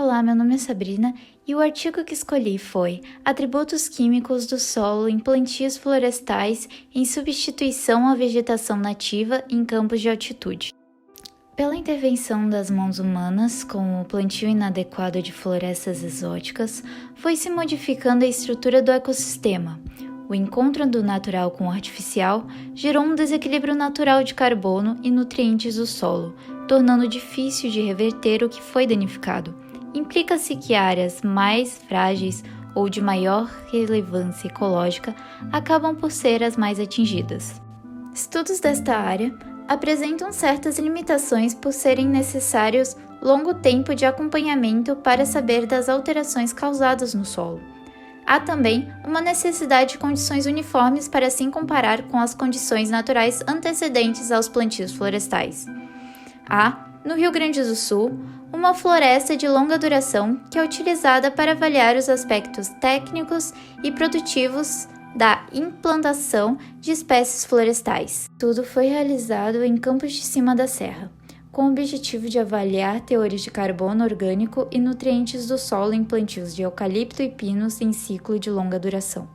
Olá, meu nome é Sabrina e o artigo que escolhi foi Atributos Químicos do Solo em Plantios Florestais em Substituição à Vegetação Nativa em Campos de Altitude. Pela intervenção das mãos humanas, com o plantio inadequado de florestas exóticas, foi-se modificando a estrutura do ecossistema. O encontro do natural com o artificial gerou um desequilíbrio natural de carbono e nutrientes do solo, tornando difícil de reverter o que foi danificado. Implica-se que áreas mais frágeis ou de maior relevância ecológica acabam por ser as mais atingidas. Estudos desta área apresentam certas limitações por serem necessários longo tempo de acompanhamento para saber das alterações causadas no solo. Há também uma necessidade de condições uniformes para assim comparar com as condições naturais antecedentes aos plantios florestais. Há, no Rio Grande do Sul, uma floresta de longa duração que é utilizada para avaliar os aspectos técnicos e produtivos da implantação de espécies florestais. Tudo foi realizado em Campos de Cima da Serra, com o objetivo de avaliar teores de carbono orgânico e nutrientes do solo em plantios de eucalipto e pinos em ciclo de longa duração.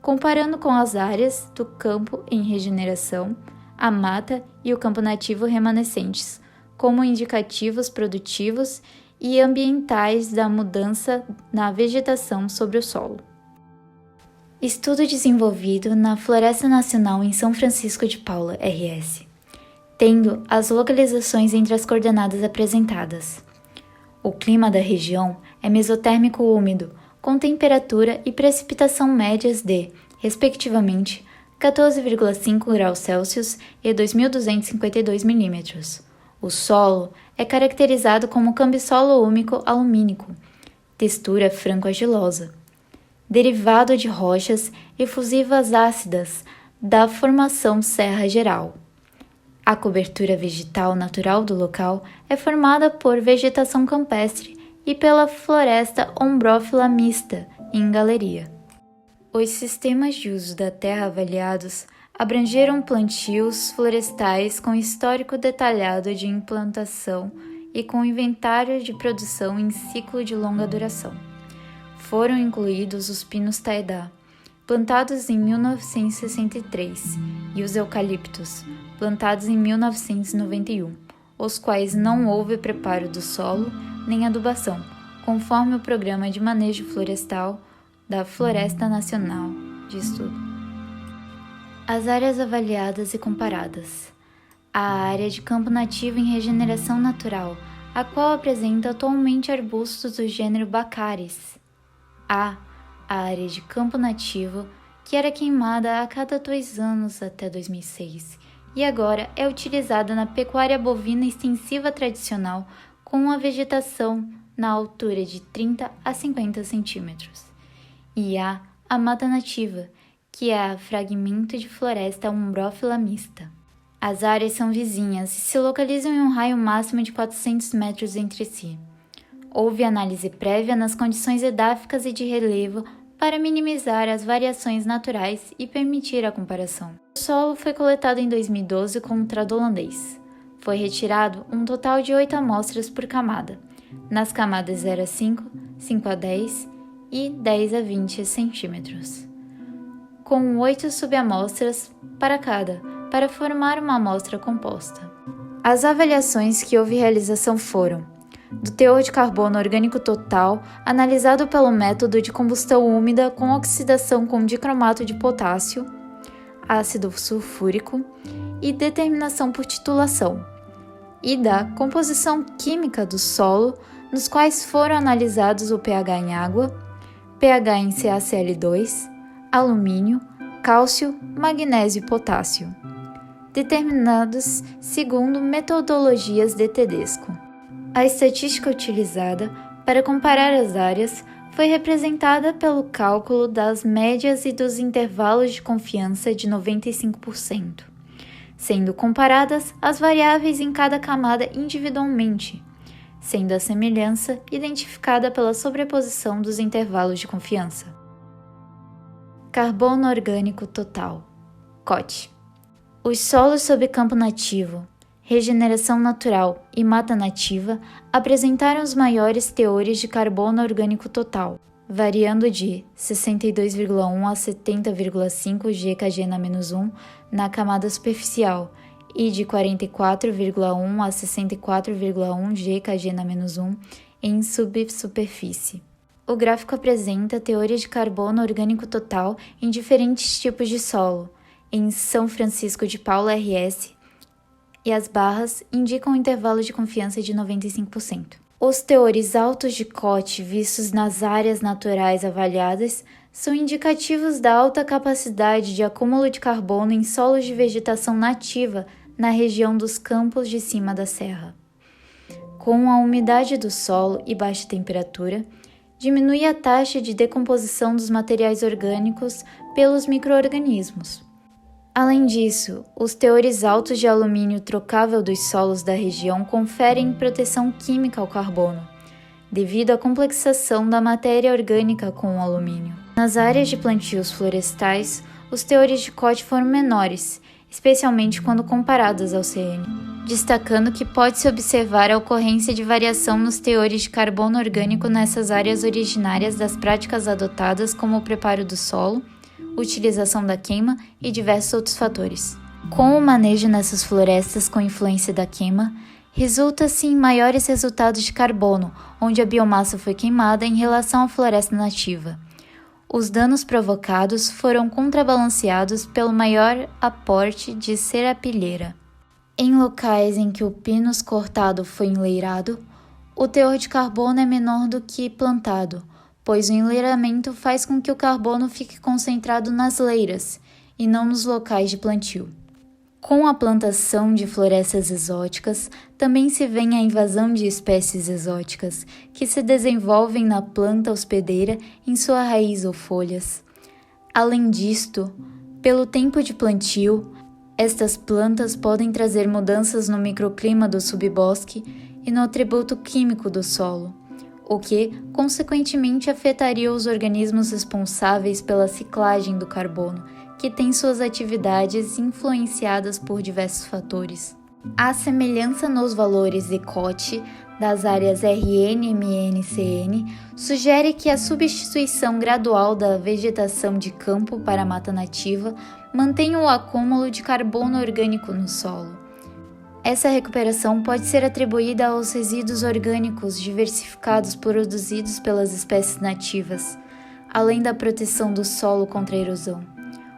Comparando com as áreas do campo em regeneração, a mata e o campo nativo remanescentes, como indicativos produtivos e ambientais da mudança na vegetação sobre o solo. Estudo desenvolvido na Floresta Nacional em São Francisco de Paula, RS, tendo as localizações entre as coordenadas apresentadas. O clima da região é mesotérmico úmido, com temperatura e precipitação médias de, respectivamente, 14,5 graus Celsius e 2.252 milímetros. O solo é caracterizado como cambissolo úmico alumínico, textura franco-argilosa, derivado de rochas efusivas ácidas da formação Serra Geral. A cobertura vegetal natural do local é formada por vegetação campestre e pela floresta ombrófila mista em galeria. Os sistemas de uso da terra avaliados abrangeram plantios florestais com histórico detalhado de implantação e com inventário de produção em ciclo de longa duração. Foram incluídos os pinos taedá, plantados em 1963, e os eucaliptos, plantados em 1991, os quais não houve preparo do solo nem adubação, conforme o Programa de Manejo Florestal da Floresta Nacional de Estudo. As áreas avaliadas e comparadas. A área de campo nativo em regeneração natural, a qual apresenta atualmente arbustos do gênero Baccharis. A área de campo nativo, que era queimada a cada 2 anos até 2006, e agora é utilizada na pecuária bovina extensiva tradicional com uma vegetação na altura de 30 a 50 centímetros. E a mata nativa, que é fragmento de floresta umbrófila mista. As áreas são vizinhas e se localizam em um raio máximo de 400 metros entre si. Houve análise prévia nas condições edáficas e de relevo para minimizar as variações naturais e permitir a comparação. O solo foi coletado em 2012 com um trado holandês. Foi retirado um total de 8 amostras por camada, nas camadas 0 a 5, 5 a 10 e 10 a 20 centímetros, com 8 subamostras para cada, para formar uma amostra composta. As avaliações que houve realização foram do teor de carbono orgânico total, analisado pelo método de combustão úmida com oxidação com dicromato de potássio, ácido sulfúrico e determinação por titulação, e da composição química do solo, nos quais foram analisados o pH em água, pH em CaCl2, alumínio, cálcio, magnésio e potássio, determinados segundo metodologias de Tedesco. A estatística utilizada para comparar as áreas foi representada pelo cálculo das médias e dos intervalos de confiança de 95%, sendo comparadas as variáveis em cada camada individualmente, sendo a semelhança identificada pela sobreposição dos intervalos de confiança. Carbono orgânico total, COT. Os solos sob campo nativo, regeneração natural e mata nativa apresentaram os maiores teores de carbono orgânico total, variando de 62,1 a 70,5 gkg-1 na camada superficial e de 44,1 a 64,1 gkg-1 em subsuperfície. O gráfico apresenta teores de carbono orgânico total em diferentes tipos de solo, em São Francisco de Paula RS, e as barras indicam um intervalo de confiança de 95%. Os teores altos de COT vistos nas áreas naturais avaliadas são indicativos da alta capacidade de acúmulo de carbono em solos de vegetação nativa na região dos campos de cima da serra. Com a umidade do solo e baixa temperatura, diminui a taxa de decomposição dos materiais orgânicos pelos micro-organismos. Além disso, os teores altos de alumínio trocável dos solos da região conferem proteção química ao carbono, devido à complexação da matéria orgânica com o alumínio. Nas áreas de plantios florestais, os teores de COT foram menores, especialmente quando comparadas ao CN, destacando que pode-se observar a ocorrência de variação nos teores de carbono orgânico nessas áreas originárias das práticas adotadas como o preparo do solo, utilização da queima e diversos outros fatores. Com o manejo nessas florestas com influência da queima, resulta-se em maiores resultados de carbono, onde a biomassa foi queimada em relação à floresta nativa. Os danos provocados foram contrabalanceados pelo maior aporte de serapilheira. Em locais em que o pinus cortado foi enleirado, o teor de carbono é menor do que plantado, pois o enleiramento faz com que o carbono fique concentrado nas leiras e não nos locais de plantio. Com a plantação de florestas exóticas, também se vê a invasão de espécies exóticas, que se desenvolvem na planta hospedeira em sua raiz ou folhas. Além disto, pelo tempo de plantio, estas plantas podem trazer mudanças no microclima do subbosque e no atributo químico do solo, o que, consequentemente, afetaria os organismos responsáveis pela ciclagem do carbono, que tem suas atividades influenciadas por diversos fatores. A semelhança nos valores ECOT das áreas RN, MN e CN sugere que a substituição gradual da vegetação de campo para a mata nativa mantém o acúmulo de carbono orgânico no solo. Essa recuperação pode ser atribuída aos resíduos orgânicos diversificados produzidos pelas espécies nativas, além da proteção do solo contra a erosão,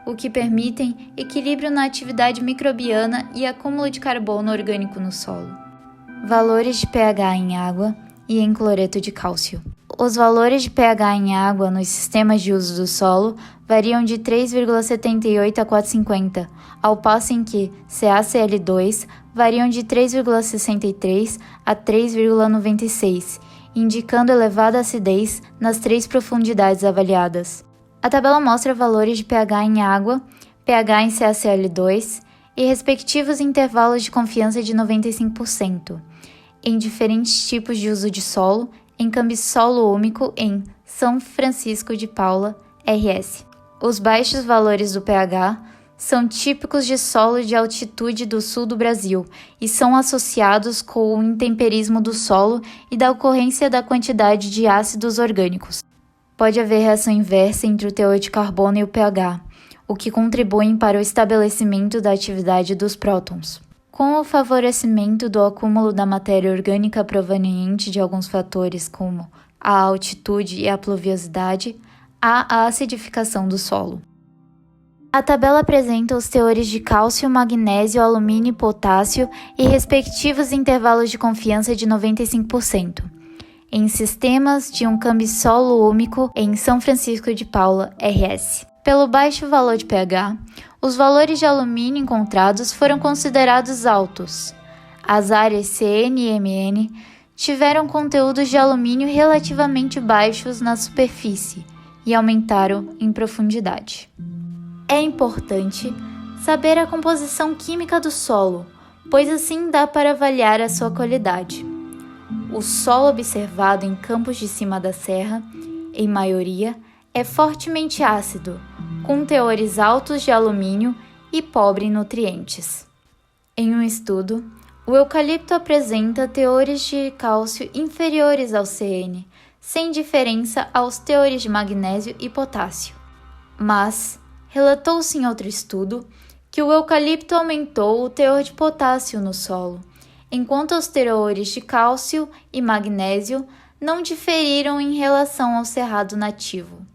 o que permitem equilíbrio na atividade microbiana e acúmulo de carbono orgânico no solo. Valores de pH em água e em cloreto de cálcio. Os valores de pH em água nos sistemas de uso do solo variam de 3,78 a 4,50, ao passo em que CaCl2 variam de 3,63 a 3,96, indicando elevada acidez nas 3 profundidades avaliadas. A tabela mostra valores de pH em água, pH em CaCl2 e respectivos intervalos de confiança de 95%, em diferentes tipos de uso de solo, em cambisolo úmico em São Francisco de Paula, RS. Os baixos valores do pH são típicos de solo de altitude do sul do Brasil e são associados com o intemperismo do solo e da ocorrência da quantidade de ácidos orgânicos. Pode haver reação inversa entre o teor de carbono e o pH, o que contribui para o estabelecimento da atividade dos prótons. Com o favorecimento do acúmulo da matéria orgânica proveniente de alguns fatores como a altitude e a pluviosidade, há a acidificação do solo. A tabela apresenta os teores de cálcio, magnésio, alumínio e potássio e respectivos intervalos de confiança de 95%, em sistemas de um cambisolo úmico em São Francisco de Paula, RS. Pelo baixo valor de pH, os valores de alumínio encontrados foram considerados altos. As áreas CN e MN tiveram conteúdos de alumínio relativamente baixos na superfície e aumentaram em profundidade. É importante saber a composição química do solo, pois assim dá para avaliar a sua qualidade. O solo observado em campos de cima da serra, em maioria, é fortemente ácido, com teores altos de alumínio e pobre em nutrientes. Em um estudo, O eucalipto apresenta teores de cálcio inferiores ao CN, sem diferença aos teores de magnésio e potássio. Mas relatou-se em outro estudo que o eucalipto aumentou o teor de potássio no solo, enquanto os teores de cálcio e magnésio não diferiram em relação ao cerrado nativo.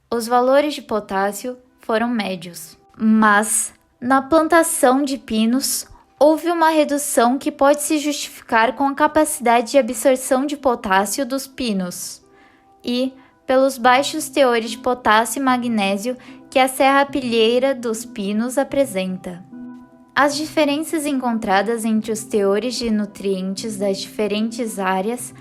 Os valores de potássio foram médios, mas na plantação de pinos houve uma redução que pode se justificar com a capacidade de absorção de potássio dos pinos e pelos baixos teores de potássio e magnésio que a serrapilheira dos pinos apresenta. As diferenças encontradas entre os teores de nutrientes das diferentes áreas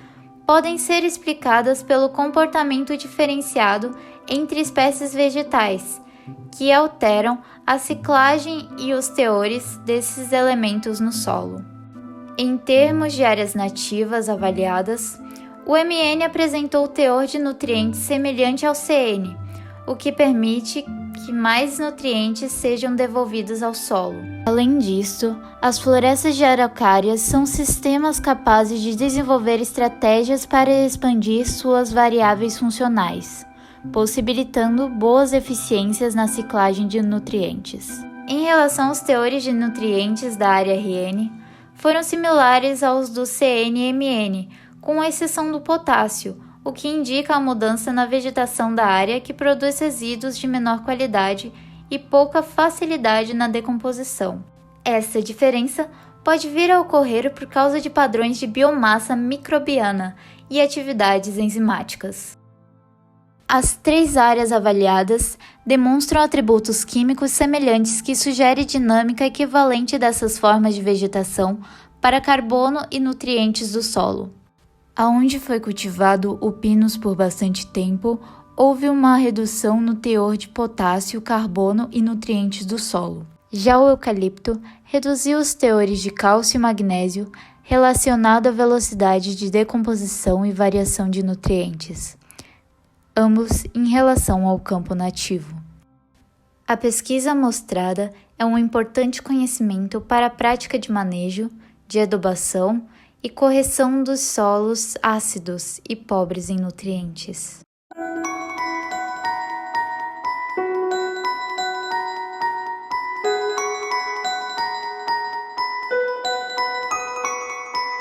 podem ser explicadas pelo comportamento diferenciado entre espécies vegetais, que alteram a ciclagem e os teores desses elementos no solo. Em termos de áreas nativas avaliadas, o MN apresentou teor de nutrientes semelhante ao CN, o que permite que mais nutrientes sejam devolvidos ao solo. Além disso, as florestas de araucárias são sistemas capazes de desenvolver estratégias para expandir suas variáveis funcionais, possibilitando boas eficiências na ciclagem de nutrientes. Em relação aos teores de nutrientes da área RN, foram similares aos do CN-MN, com exceção do potássio, o que indica a mudança na vegetação da área que produz resíduos de menor qualidade e pouca facilidade na decomposição. Essa diferença pode vir a ocorrer por causa de padrões de biomassa microbiana e atividades enzimáticas. As 3 áreas avaliadas demonstram atributos químicos semelhantes que sugerem dinâmica equivalente dessas formas de vegetação para carbono e nutrientes do solo. Aonde foi cultivado o pinus por bastante tempo, houve uma redução no teor de potássio, carbono e nutrientes do solo. Já o eucalipto reduziu os teores de cálcio e magnésio relacionado à velocidade de decomposição e variação de nutrientes, ambos em relação ao campo nativo. A pesquisa mostrada é um importante conhecimento para a prática de manejo, de adubação e correção dos solos ácidos e pobres em nutrientes.